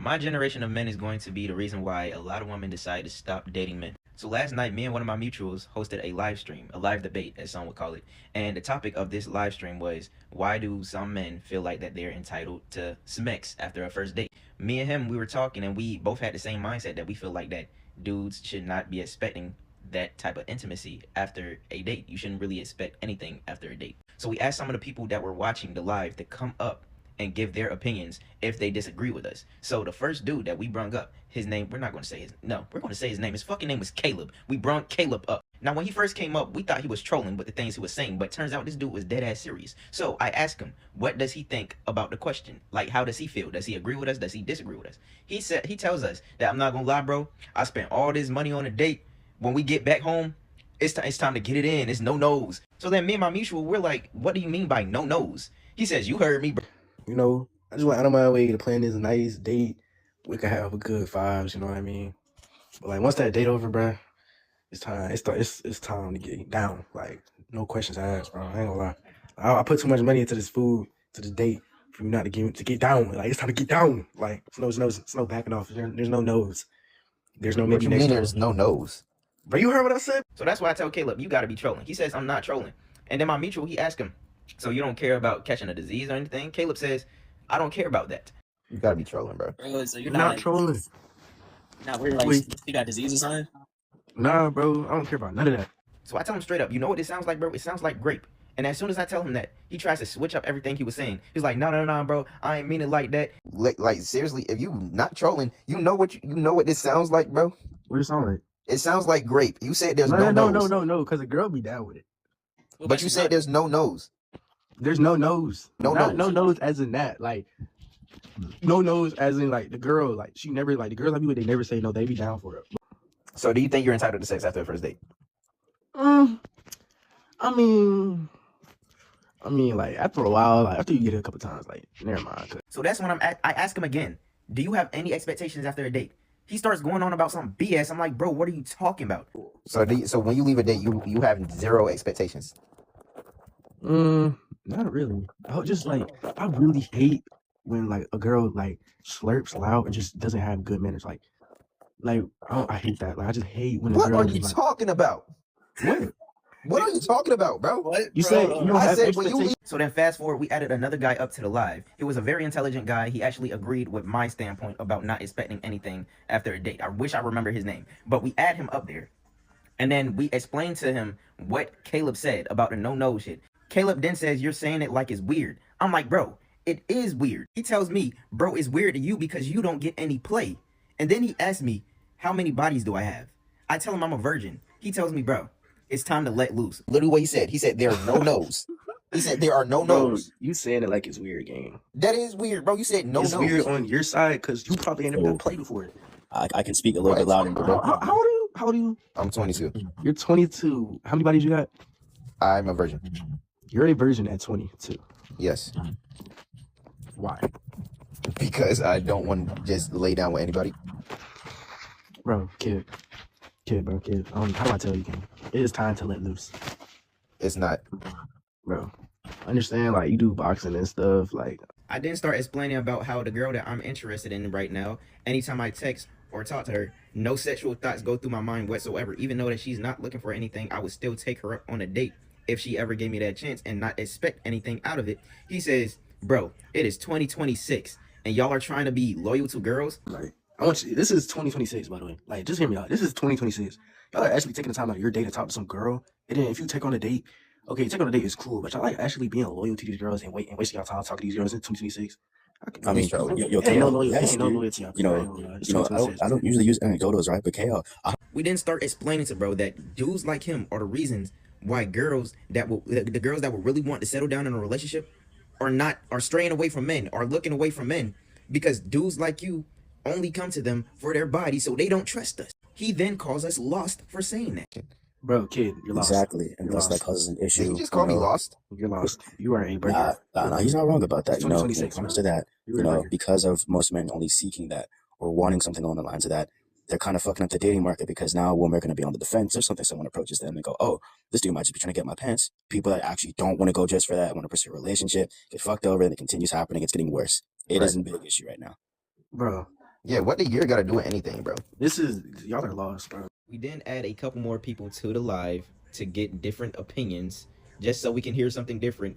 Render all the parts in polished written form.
My generation of men is going to be the reason why a lot of women decide to stop dating men. So last night, me and one of my mutuals hosted a live stream, a live debate, as some would call it. And the topic of this live stream was, why do some men feel like that they're entitled to sex after a first date? Me and him, we were talking, and we both had the same mindset that we feel like that dudes should not be expecting that type of intimacy after a date. You shouldn't really expect anything after a date. So we asked some of the people that were watching the live to come up and give their opinions if they disagree with us. So the first dude that we brung up, his name, we're not going to say his, no, we're going to say his name. His fucking name was Caleb. We brung Caleb up. Now, when he first came up, we thought he was trolling with the things he was saying, but turns out this dude was dead ass serious. So I asked him, what does he think about the question? Like, how does he feel? Does he agree with us? Does he disagree with us? He tells us that, I'm not going to lie, bro, I spent all this money on a date. When we get back home, it's time to get it in. It's no nos. So then me and my mutual, we're like, what do you mean by no nos? He says, you heard me, bro. You know, I just went out of my way to plan this nice date. We could have a good vibes, you know what I mean? But like once that date over, bro, it's time. It's time to get down. Like no questions asked, bro. I ain't gonna lie. I put too much money into this food, to this date, for you not to get down. Like it's time to get down. Like it's no backing off. There's no no's. There's no maybe next. There's no no's. Bro, you heard what I said? So that's why I tell Caleb, you gotta be trolling. He says, I'm not trolling. And then my mutual, he asked him, so you don't care about catching a disease or anything? Caleb says, I don't care about that. You gotta be trolling, bro. So you're not like, trolling. Not worried like you got disease or something? Nah, bro. I don't care about none of that. So I tell him straight up, you know what it sounds like, bro? It sounds like grape. And as soon as I tell him that, he tries to switch up everything he was saying. He's like, no, bro. I ain't mean it like that. Like seriously, if you not trolling, you know what this sounds like, bro? What does it sound like? It sounds like grape. You said there's No, no's. because a girl be down with it. But you said there's no no's. There's no no's. No Not, no's. No no's as in that. Like, no no's as in, like, the girl, like, she never, like, the girls I be with, they never say no. They be down for it. So do you think you're entitled to sex after a first date? I mean, like, after a while, like, after you get it a couple times, like, never mind. So that's when I ask him again, do you have any expectations after a date? He starts going on about some BS. I'm like, bro, what are you talking about? So when you leave a date, you have zero expectations. Not really. I really hate when like a girl like slurps loud and just doesn't have good manners. Like I hate that. Like I just hate when a girl. What are you talking about? What? What are you talking about, bro? What? You said you don't have expectations. So then fast forward, we added another guy up to the live. He was a very intelligent guy. He actually agreed with my standpoint about not expecting anything after a date. I wish I remember his name, but we add him up there. And then we explained to him what Caleb said about the no shit. Caleb then says, you're saying it like it's weird. I'm like, bro, it is weird. He tells me, bro, it's weird to you because you don't get any play. And then he asks me, how many bodies do I have? I tell him I'm a virgin. He tells me, bro, it's time to let loose. Literally what he said. He said there are no no's. He said there are no no's. You saying it like it's weird, gang. That is weird, bro. You said no It's no's. weird on your side because you probably ain't never done play before. I can speak a little bit louder. How old are you? I'm 22. You're 22. How many bodies you got? I'm a virgin. You're a virgin at 22. Yes. Why? Because I don't want to just lay down with anybody. Bro, kid. How do I tell you, gang? It is time to let loose. It's not. Bro, understand, like, you do boxing and stuff, like... I then start explaining about how the girl that I'm interested in right now, anytime I text or talk to her, no sexual thoughts go through my mind whatsoever. Even though that she's not looking for anything, I would still take her up on a date if she ever gave me that chance and not expect anything out of it. He says, bro, it is 2026 and y'all are trying to be loyal to girls. Like, I want you, this is 2026, by the way. Like, just hear me out. This is 2026. Y'all are actually taking the time out of your day to talk to some girl. And then if you take on a date, okay, take on a date is cool, but y'all like actually being loyal to these girls and wasting y'all time talking to these girls in 2026. I mean, no loyalty. I don't usually use anecdotals, right? But KL, we then start explaining to bro that dudes like him are the reasons why the girls that will really want to settle down in a relationship are straying away from men, are looking away from men, because dudes like you only come to them for their body, so they don't trust us. He then calls us lost for saying that. Bro, kid, you're lost. Exactly, and that causes an issue. Did you just call me lost? You're lost. You are a breaker. Nah, he's not wrong about that. It's When it 2026, comes to that, because of most men only seeking that or wanting something along the lines of that, they're kind of fucking up the dating market, because now when we're going to be on the defense or something, someone approaches them and go, oh, this dude might just be trying to get my pants. People that actually don't want to go just for that, want to pursue a relationship, get fucked over, and it continues happening. It's getting worse. It is a big issue right now. Bro, Yeah, what the year got to do with anything, bro? Y'all are lost, bro. We then add a couple more people to the live to get different opinions, just so we can hear something different.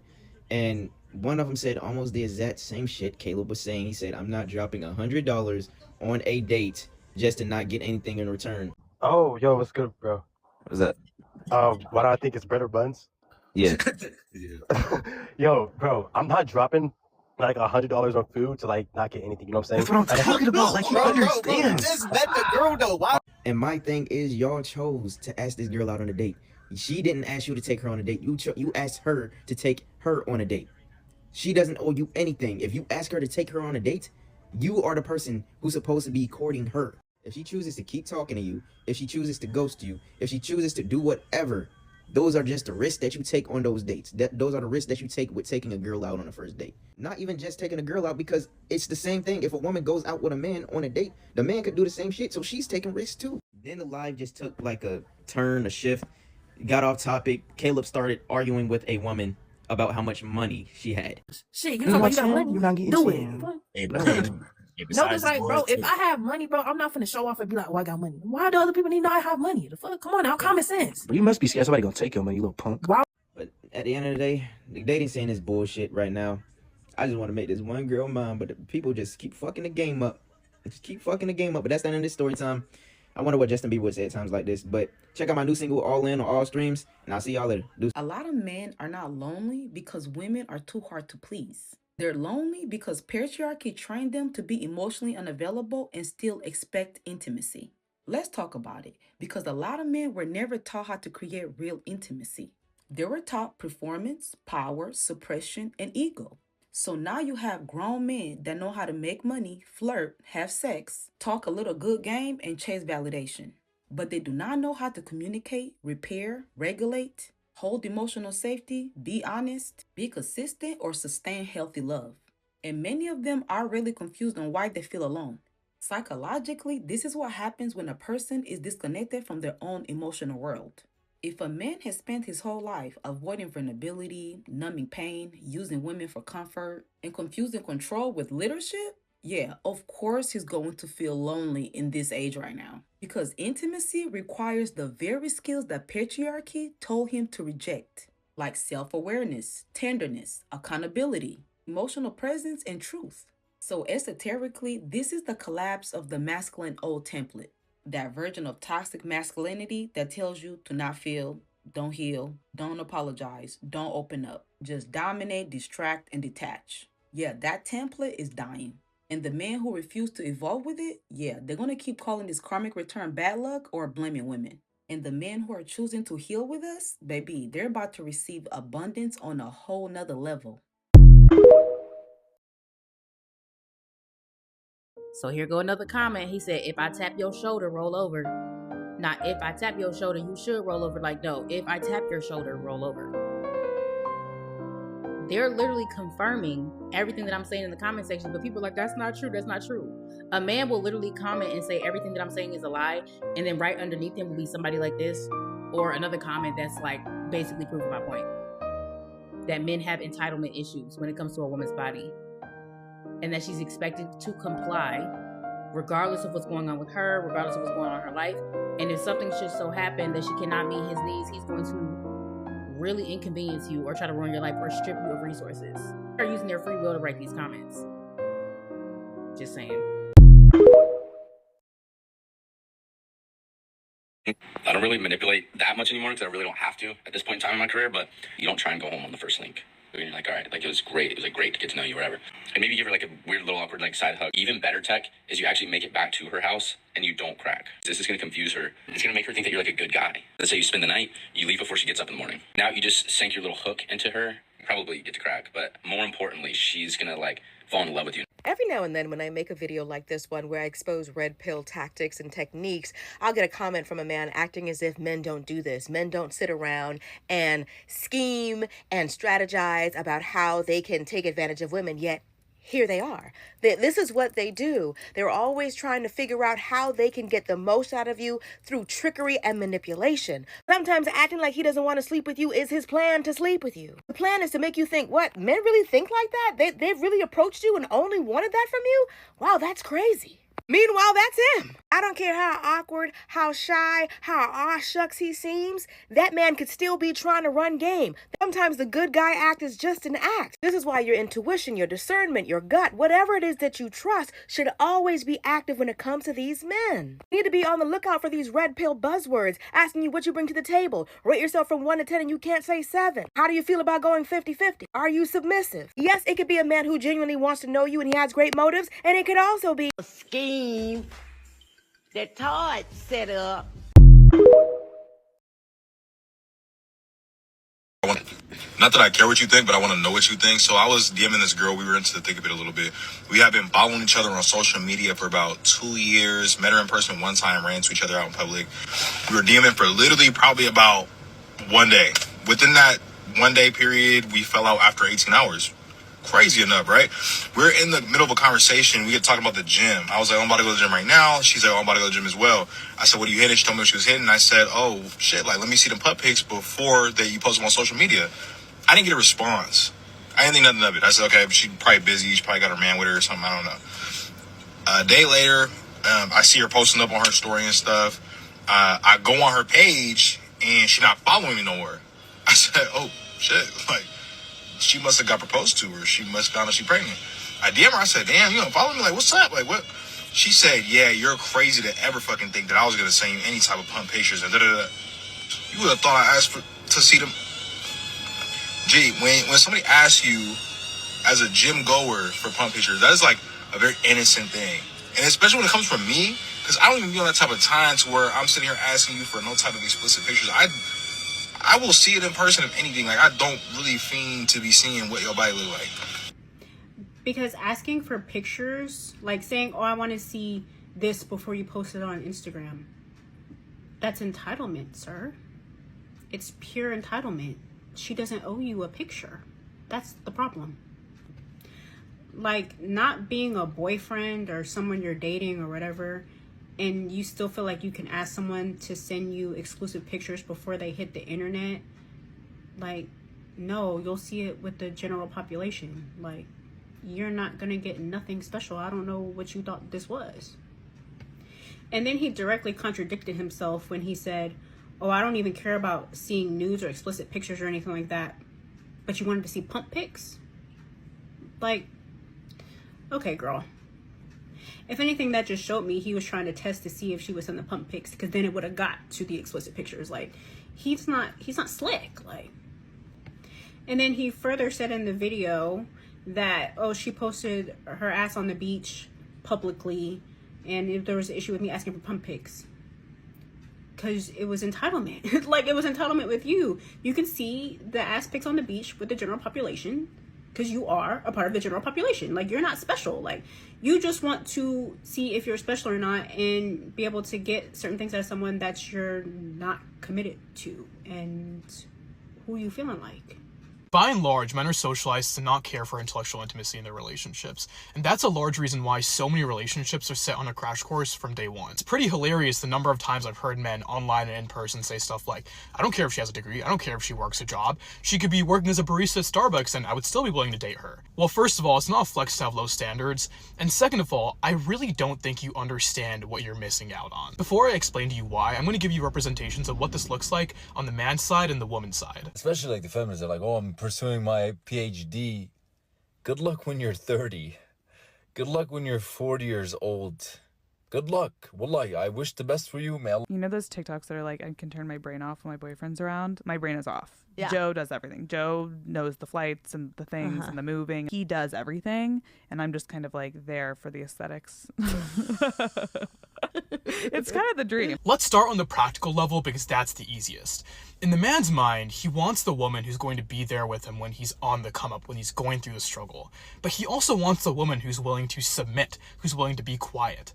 And one of them said almost the exact same shit Caleb was saying. He said, I'm not dropping $100 on a date just to not get anything in return. Oh, yo, what's good, bro? What is that? Why do I think it's bread or buns? Yeah. Yo, bro, I'm not dropping like $100 on food to like not get anything. You know what I'm saying? That's what I'm talking about. Like, you understand. Just let the girl know. Why? And my thing is, y'all chose to ask this girl out on a date. She didn't ask you to take her on a date. You asked her to take her on a date. She doesn't owe you anything. If you ask her to take her on a date, you are the person who's supposed to be courting her. If she chooses to keep talking to you, if she chooses to ghost you, if she chooses to do whatever, those are just the risks that you take on those dates. Those are the risks that you take with taking a girl out on a first date. Not even just taking a girl out, because it's the same thing. If a woman goes out with a man on a date, the man could do the same shit, so she's taking risks too. Then the live just took like a turn, a shift, got off topic. Caleb started arguing with a woman about how much money she had. Shit, you know what? You got money. You're not getting Do shit. it. Hey, No. No, it's like, bro, if I have money, bro, I'm not finna show off and be like, oh, I got money. Why do other people need to know I have money? The fuck? Come on now, common sense. But you must be scared somebody gonna take your money, you little punk. Why? But at the end of the day, the dating scene is bullshit right now. I just want to make this one girl mine, but the people just keep fucking the game up. Just keep fucking the game up. But that's the end of this story time. I wonder what Justin Bieber would say at times like this. But check out my new single, All In, on all streams, and I'll see y'all later. Deuce. A lot of men are not lonely because women are too hard to please. They're lonely because patriarchy trained them to be emotionally unavailable and still expect intimacy. Let's talk about it, because a lot of men were never taught how to create real intimacy. They were taught performance, power, suppression, and ego. So now you have grown men that know how to make money, flirt, have sex, talk a little good game, and chase validation. But they do not know how to communicate, repair, regulate, hold emotional safety, be honest, be consistent, or sustain healthy love. And many of them are really confused on why they feel alone. Psychologically, this is what happens when a person is disconnected from their own emotional world. If a man has spent his whole life avoiding vulnerability, numbing pain, using women for comfort, and confusing control with leadership, yeah, of course he's going to feel lonely in this age right now. Because intimacy requires the very skills that patriarchy told him to reject, like self-awareness, tenderness, accountability, emotional presence, and truth. So esoterically, this is the collapse of the masculine old template. That version of toxic masculinity that tells you to not feel, don't heal, don't apologize, don't open up. Just dominate, distract, and detach. Yeah, that template is dying. And the men who refuse to evolve with it, yeah, they're going to keep calling this karmic return bad luck or blaming women. And the men who are choosing to heal with us, baby, they're about to receive abundance on a whole nother level. So here go another comment. He said, if I tap your shoulder, roll over. Not if I tap your shoulder, you should roll over. Like, no, if I tap your shoulder, roll over. They're literally confirming everything that I'm saying in the comment section, but people are like, that's not true, that's not true. A man will literally comment and say everything that I'm saying is a lie, and then right underneath him will be somebody like this, or another comment that's like basically proving my point. That men have entitlement issues when it comes to a woman's body, and that she's expected to comply regardless of what's going on with her, regardless of what's going on in her life. And if something should so happen that she cannot meet his needs, he's going to really inconvenience you or try to ruin your life or strip you of resources. They're using their free will to write these comments. Just saying. I don't really manipulate that much anymore because I really don't have to at this point in time in my career, but you don't try and go home on the first link. And you're like, all right, like it was great. It was like great to get to know you, whatever. And maybe give her like a weird little awkward like side hug. Even better tech is you actually make it back to her house and you don't crack. This is going to confuse her. It's going to make her think that you're like a good guy. Let's say you spend the night, you leave before she gets up in the morning. Now you just sink your little hook into her. Probably get to crack, but more importantly, she's going to like fall in love with you. Every now and then when I make a video like this one where I expose red pill tactics and techniques, I'll get a comment from a man acting as if men don't do this. Men don't sit around and scheme and strategize about how they can take advantage of women, yet here they are. This is what they do. They're always trying to figure out how they can get the most out of you through trickery and manipulation. Sometimes acting like he doesn't want to sleep with you is his plan to sleep with you. The plan is to make you think, what, men really think like that? They've really approached you and only wanted that from you? Wow, that's crazy. Meanwhile, that's him. I don't care how awkward, how shy, how aw shucks he seems, that man could still be trying to run game. Sometimes the good guy act is just an act. This is why your intuition, your discernment, your gut, whatever it is that you trust, should always be active when it comes to these men. You need to be on the lookout for these red pill buzzwords, asking you what you bring to the table. Rate yourself from 1 to 10 and you can't say 7. How do you feel about going 50-50? Are you submissive? Yes, it could be a man who genuinely wants to know you and he has great motives, and it could also be a scheme that Todd set up. Not that I care what you think, but I want to know what you think. So I was DMing this girl. We were into the thick of it a little bit. We have been following each other on social media for about 2 years. Met her in person one time, ran into each other out in public. We were DMing for literally probably about 1 day. Within that 1 day period, we fell out after 18 hours. Crazy enough, right? We're in the middle of a conversation. We get talking about the gym. I was like, I'm about to go to the gym right now. She's like, I'm about to go to the gym as well. I said, what are you hitting? She told me what she was hitting. I said, oh, shit, like, let me see them putt pics before that you post them on social media. I didn't get a response. I didn't think nothing of it. I said, okay, she's probably busy. She probably got her man with her or something. I don't know. A day later, I see her posting up on her story and stuff. I go on her page, and she's not following me no more. I said, oh, shit, like, she must have got proposed to, or she must have found out she's pregnant. I DM her. I said, damn, you don't follow me? Like, what's up? Like, what? She said, yeah, you're crazy to ever fucking think that I was going to send you any type of pump pictures and da-da-da. You would have thought I asked to see them. Gee, when somebody asks you as a gym goer for pump pictures, that is like a very innocent thing. And especially when it comes from me, because I don't even be on that type of time to where I'm sitting here asking you for no type of explicit pictures. I will see it in person if anything. Like, I don't really fiend to be seeing what your body look like. Because asking for pictures, like saying, oh, I want to see this before you post it on Instagram, that's entitlement, sir. It's pure entitlement. She doesn't owe you a picture. That's the problem. Like, not being a boyfriend or someone you're dating or whatever, and you still feel like you can ask someone to send you exclusive pictures before they hit the internet, like, no, you'll see it with the general population. Like, you're not gonna get nothing special. I don't know what you thought this was. And then he directly contradicted himself when he said, oh, I don't even care about seeing nudes or explicit pictures or anything like that, but you wanted to see pump pics? Like, okay, girl. If anything, that just showed me he was trying to test to see if she was in the pump pics, because then it would have got to the explicit pictures. Like, he's not slick. Like, and then he further said in the video that, oh, she posted her ass on the beach publicly, and if there was an issue with me asking for pump pics, because it was entitlement. Like, it was entitlement with you. You can see the ass pics on the beach with the general population, because you are a part of the general population. Like, you're not special. Like, you just want to see if you're special or not and be able to get certain things out of someone that you're not committed to and who you feeling like. By and large, men are socialized to not care for intellectual intimacy in their relationships, and that's a large reason why so many relationships are set on a crash course from day one. It's pretty hilarious the number of times I've heard men online and in person say stuff like, I don't care if she has a degree, I don't care if she works a job, she could be working as a barista at Starbucks and I would still be willing to date her. Well, first of all, it's not a flex to have low standards, and second of all, I really don't think you understand what you're missing out on. Before I explain to you why, I'm going to give you representations of what this looks like on the man's side and the woman's side. Especially like the feminists are like, oh, I'm pursuing my PhD. Good luck when you're 30. Good luck when you're 40 years old. Good luck. Wallahi, I wish the best for you, Mel. You know those TikToks that are like, I can turn my brain off when my boyfriend's around? My brain is off. Yeah. Joe does everything. Joe knows the flights and the things and the moving. He does everything. And I'm just kind of like there for the aesthetics. It's kind of the dream. Let's start on the practical level because that's the easiest. In the man's mind, he wants the woman who's going to be there with him when he's on the come up, when he's going through the struggle. But he also wants the woman who's willing to submit, who's willing to be quiet.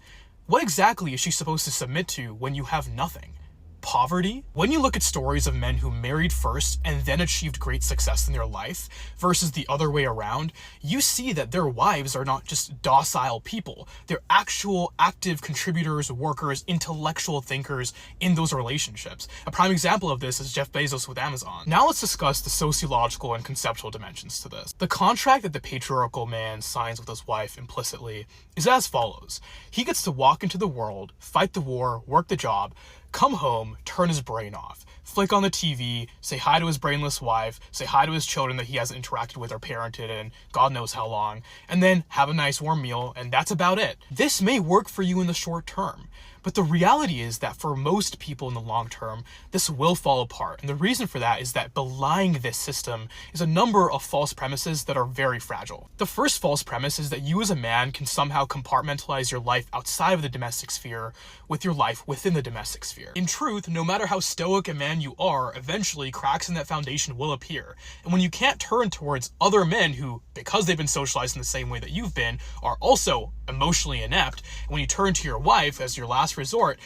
What exactly is she supposed to submit to when you have nothing? poverty. When you look at stories of men who married first and then achieved great success in their life versus the other way around, you see that their wives are not just docile people. They're actual active contributors, workers, intellectual thinkers in those relationships. A prime example of this is Jeff Bezos with Amazon. Now let's discuss the sociological and conceptual dimensions to this. The contract that the patriarchal man signs with his wife implicitly is as follows. He gets to walk into the world, fight the war, work the job, come home, turn his brain off, flick on the TV, say hi to his brainless wife, say hi to his children that he hasn't interacted with or parented in God knows how long, and then have a nice warm meal, and that's about it. This may work for you in the short term, but the reality is that for most people in the long term, this will fall apart. And the reason for that is that belying this system is a number of false premises that are very fragile. The first false premise is that you as a man can somehow compartmentalize your life outside of the domestic sphere with your life within the domestic sphere. In truth, no matter how stoic a man you are, eventually cracks in that foundation will appear. And when you can't turn towards other men who, because they've been socialized in the same way that you've been, are also emotionally inept, and when you turn to your wife as your last resort,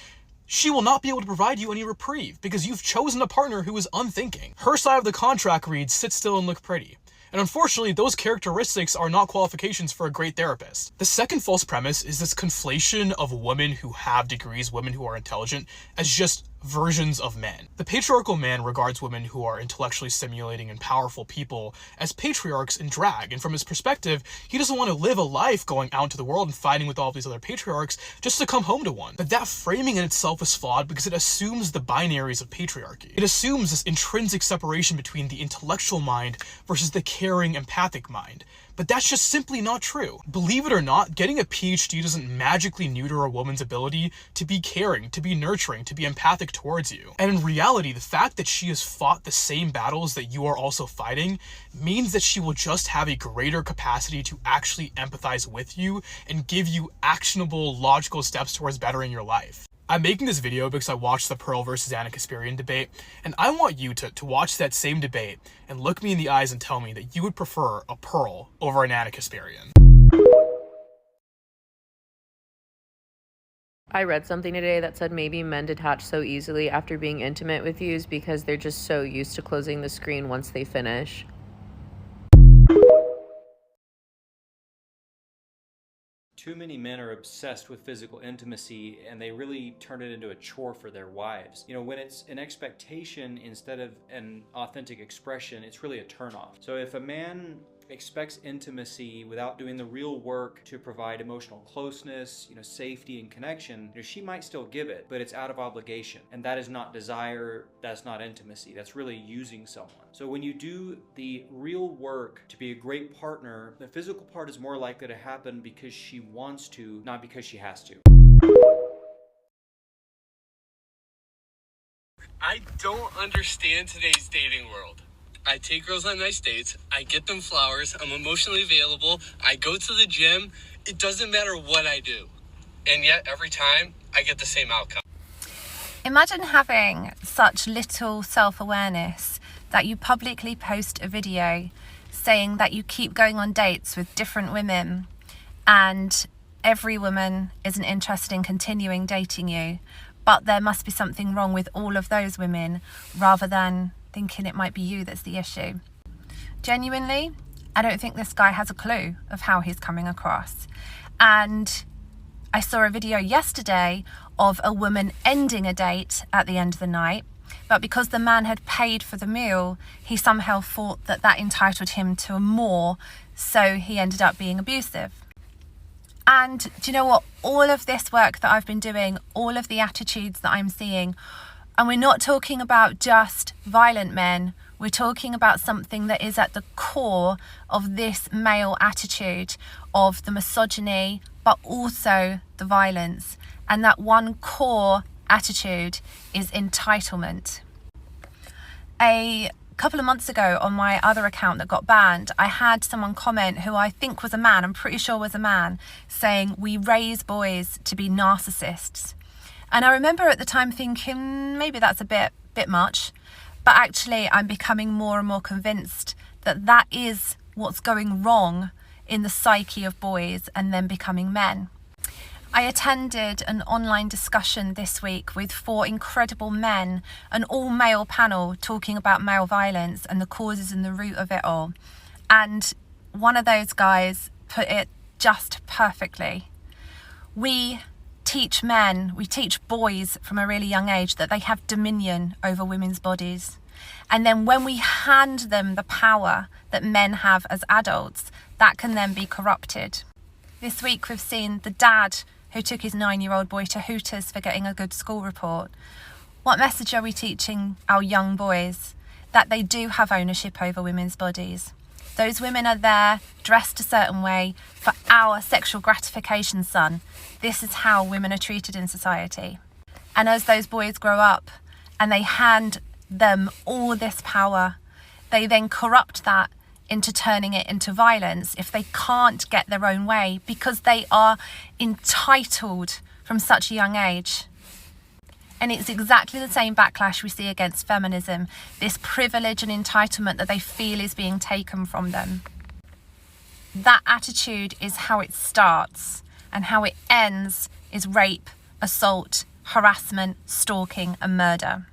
she will not be able to provide you any reprieve because you've chosen a partner who is unthinking. Her side of the contract reads, sit still and look pretty. And unfortunately, those characteristics are not qualifications for a great therapist. The second false premise is this conflation of women who have degrees, women who are intelligent, as just versions of men. The patriarchal man regards women who are intellectually stimulating and powerful people as patriarchs in drag, and from his perspective, he doesn't want to live a life going out into the world and fighting with all these other patriarchs just to come home to one. But that framing in itself is flawed because it assumes the binaries of patriarchy. It assumes this intrinsic separation between the intellectual mind versus the caring, empathic mind. But that's just simply not true. Believe it or not, getting a PhD doesn't magically neuter a woman's ability to be caring, to be nurturing, to be empathic towards you. And in reality, the fact that she has fought the same battles that you are also fighting means that she will just have a greater capacity to actually empathize with you and give you actionable, logical steps towards bettering your life. I'm making this video because I watched the Pearl versus Anna Kasparian debate, and I want you to watch that same debate and look me in the eyes and tell me that you would prefer a Pearl over an Anna Kasparian. I read something today that said maybe men detach so easily after being intimate with you is because they're just so used to closing the screen once they finish. Too many men are obsessed with physical intimacy and they really turn it into a chore for their wives. You know, when it's an expectation instead of an authentic expression, it's really a turnoff. So if a man expects intimacy without doing the real work to provide emotional closeness, safety and connection, she might still give it, but it's out of obligation. And that is not desire, that's not intimacy, that's really using someone. So when you do the real work to be a great partner, the physical part is more likely to happen because she wants to, not because she has to. I don't understand today's dating world. I take girls on nice dates, I get them flowers, I'm emotionally available, I go to the gym, it doesn't matter what I do. And yet every time I get the same outcome. Imagine having such little self-awareness that you publicly post a video saying that you keep going on dates with different women and every woman isn't interested in continuing dating you, but there must be something wrong with all of those women rather than thinking it might be you that's the issue. Genuinely, I don't think this guy has a clue of how he's coming across. And I saw a video yesterday of a woman ending a date at the end of the night, but because the man had paid for the meal, he somehow thought that that entitled him to more, so he ended up being abusive. And do you know what? All of this work that I've been doing, all of the attitudes that I'm seeing, and we're not talking about just violent men, we're talking about something that is at the core of this male attitude of the misogyny, but also the violence. And that one core attitude is entitlement. A couple of months ago on my other account that got banned, I had someone comment who I think was a man, I'm pretty sure was a man, saying we raise boys to be narcissists. And I remember at the time thinking maybe that's a bit much, but actually I'm becoming more and more convinced that that is what's going wrong in the psyche of boys and then becoming men. I attended an online discussion this week with 4 incredible men, an all-male panel talking about male violence and the causes and the root of it all. And one of those guys put it just perfectly. We teach boys from a really young age that they have dominion over women's bodies. And then when we hand them the power that men have as adults, that can then be corrupted. This week we've seen the dad who took his 9-year-old boy to Hooters for getting a good school report. What message are we teaching our young boys? That they do have ownership over women's bodies. Those women are there, dressed a certain way, for our sexual gratification, son. This is how women are treated in society. And as those boys grow up and they hand them all this power, they then corrupt that into turning it into violence if they can't get their own way because they are entitled from such a young age. And it's exactly the same backlash we see against feminism, this privilege and entitlement that they feel is being taken from them. That attitude is how it starts, and how it ends is rape, assault, harassment, stalking, and murder.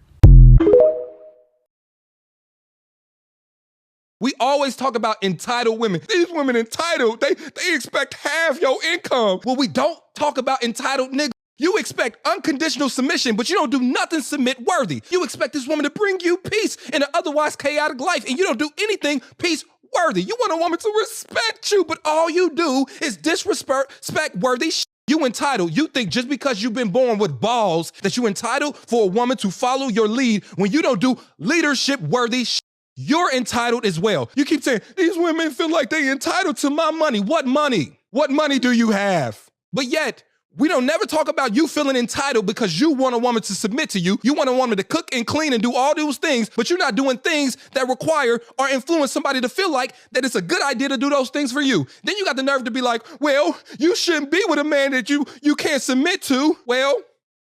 We always talk about entitled women. These women entitled, they expect half your income. Well, we don't talk about entitled niggas. You expect unconditional submission, but you don't do nothing submit worthy. You expect this woman to bring you peace in an otherwise chaotic life, and you don't do anything peace worthy. You want a woman to respect you, but all you do is disrespect worthy shit. You entitled. You think just because you've been born with balls that you entitled for a woman to follow your lead when you don't do leadership worthy shit. You're entitled as well. You keep saying, these women feel like they entitled to my money. What money? What money do you have? But yet, we don't never talk about you feeling entitled because you want a woman to submit to you. You want a woman to cook and clean and do all those things, but you're not doing things that require or influence somebody to feel like that it's a good idea to do those things for you. Then you got the nerve to be like, well, you shouldn't be with a man that you can't submit to. Well,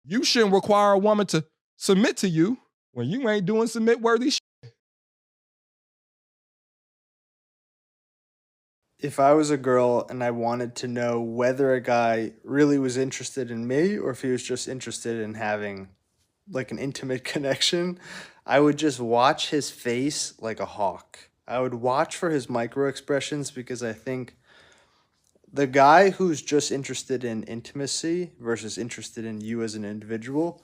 you shouldn't require a woman to submit to you when you ain't doing submit-worthy shit. If I was a girl and I wanted to know whether a guy really was interested in me or if he was just interested in having like an intimate connection, I would just watch his face like a hawk. I would watch for his micro expressions because I think the guy who's just interested in intimacy versus interested in you as an individual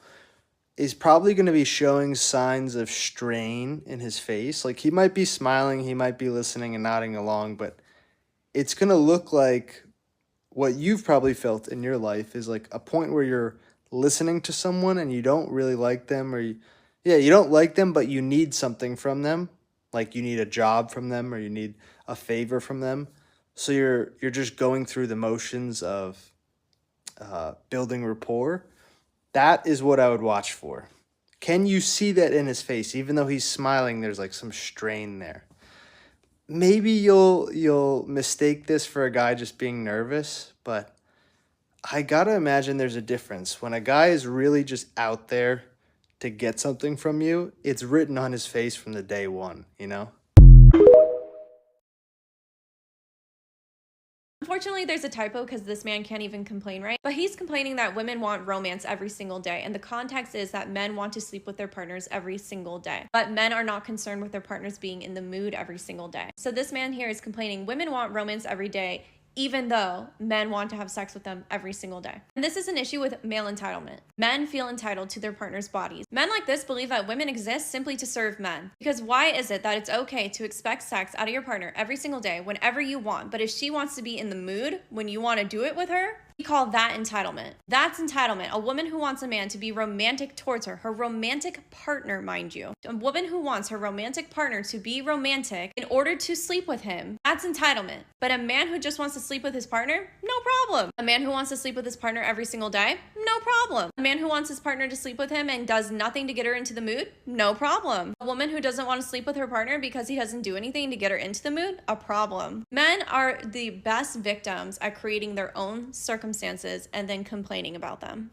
is probably going to be showing signs of strain in his face. Like he might be smiling, he might be listening and nodding along, but it's going to look like what you've probably felt in your life is like a point where you're listening to someone and you don't really like them, or you don't like them, but you need something from them. Like you need a job from them or you need a favor from them. So you're just going through the motions of building rapport. That is what I would watch for. Can you see that in his face? Even though he's smiling, there's like some strain there. Maybe you'll mistake this for a guy just being nervous, but I gotta imagine there's a difference. When a guy is really just out there to get something from you, it's written on his face from the day one, you know? Unfortunately, there's a typo because this man can't even complain, right? But he's complaining that women want romance every single day. And the context is that men want to sleep with their partners every single day. But men are not concerned with their partners being in the mood every single day. So this man here is complaining women want romance every day, even though men want to have sex with them every single day. And this is an issue with male entitlement. Men feel entitled to their partner's bodies. Men like this believe that women exist simply to serve men. Because why is it that it's okay to expect sex out of your partner every single day, whenever you want, but if she wants to be in the mood when you want to do it with her, we call that entitlement. That's entitlement. A woman who wants a man to be romantic towards her romantic partner, mind you. A woman who wants her romantic partner to be romantic in order to sleep with him, that's entitlement. But a man who just wants to sleep with his partner, no problem. A man who wants to sleep with his partner every single day, no problem. A man who wants his partner to sleep with him and does nothing to get her into the mood, no problem. A woman who doesn't want to sleep with her partner because he doesn't do anything to get her into the mood, a problem. Men are the best victims at creating their own circumstances and then complaining about them.